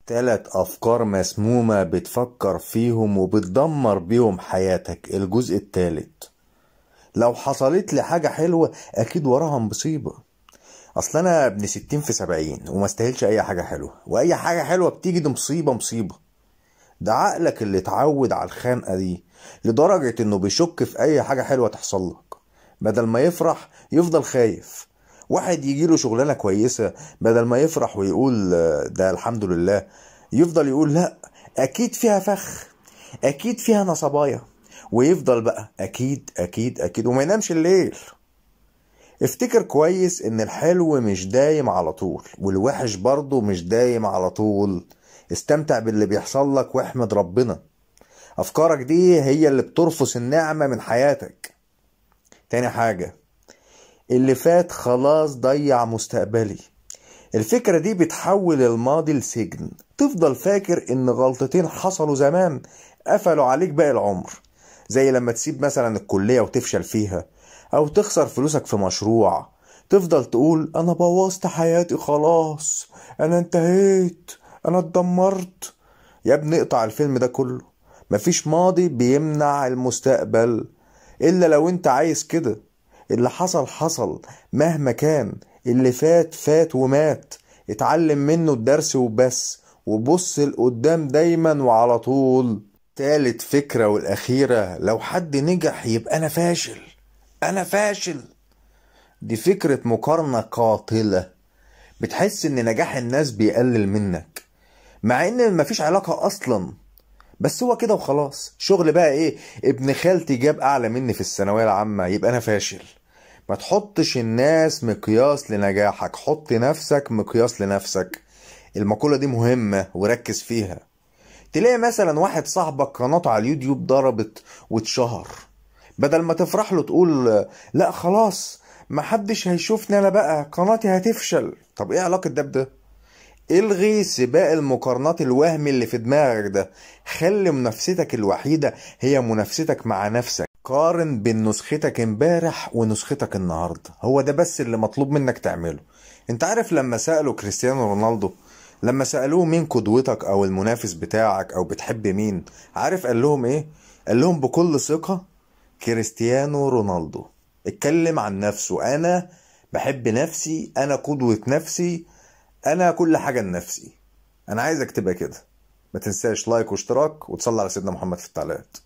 تلات أفكار مسمومة بتفكر فيهم وبتدمر بيهم حياتك. الجزء التالت: لو حصلت لي حاجة حلوة أكيد وراها مصيبة. أصل أنا ابن 60 في 70 وما استاهلش أي حاجة حلوة، وأي حاجة حلوة بتيجي دي مصيبة مصيبة. ده عقلك اللي اتعود على الخنقة دي لدرجة إنه بيشك في أي حاجة حلوة تحصل لك. بدل ما يفرح يفضل خايف. واحد يجيله شغلانة كويسة، بدل ما يفرح ويقول ده الحمد لله، يفضل يقول لا أكيد فيها فخ، أكيد فيها نصبايا، ويفضل بقى أكيد أكيد أكيد وما ينامش الليل. افتكر كويس إن الحلو مش دايم على طول، والوحش برضه مش دايم على طول. استمتع باللي بيحصل لك واحمد ربنا. أفكارك دي هي اللي بترفس النعمة من حياتك. تاني حاجة: اللي فات خلاص ضيع مستقبلي. الفكرة دي بتحول الماضي لسجن، تفضل فاكر ان غلطتين حصلوا زمان قفلوا عليك باقي العمر. زي لما تسيب مثلا الكلية وتفشل فيها، او تخسر فلوسك في مشروع، تفضل تقول انا بوظت حياتي خلاص، انا انتهيت، انا اتدمرت. يا ابني اقطع الفيلم ده كله. مفيش ماضي بيمنع المستقبل، الا لو انت عايز كده. اللي حصل حصل مهما كان، اللي فات فات ومات. اتعلم منه الدرس وبس، وبص لقدام دايما وعلى طول. تالت فكرة والأخيرة: لو حد نجح يبقى أنا فاشل، أنا فاشل. دي فكرة مقارنة قاتلة. بتحس إن نجاح الناس بيقلل منك، مع إن مفيش علاقة أصلا، بس هو كده وخلاص. شغل بقى ايه، ابن خالتي جاب اعلى مني في الثانويه العامه يبقى انا فاشل. ما تحطش الناس مقياس لنجاحك، حط نفسك مقياس لنفسك. المقوله دي مهمه وركز فيها. تلاقي مثلا واحد صاحبك قناته على اليوتيوب ضربت واتشهر، بدل ما تفرح له تقول لا خلاص محدش هيشوفني انا بقى، قناتي هتفشل. طب ايه علاقه ده بده؟ الغي سباق المقارنات الوهمي اللي في دماغك ده. خلي منافستك الوحيدة هي منافستك مع نفسك. قارن بين نسختك امبارح ونسختك النهاردة، هو ده بس اللي مطلوب منك تعمله. انت عارف لما سألوا كريستيانو رونالدو، لما سألوه مين قدوتك او المنافس بتاعك او بتحب مين، عارف قال لهم ايه؟ قال لهم بكل ثقة كريستيانو رونالدو. اتكلم عن نفسه: انا بحب نفسي، انا قدوة نفسي، انا كل حاجة لنفسي. انا عايزك تبقى كده. ما تنساش لايك واشتراك وتصلي على سيدنا محمد في التعليقات.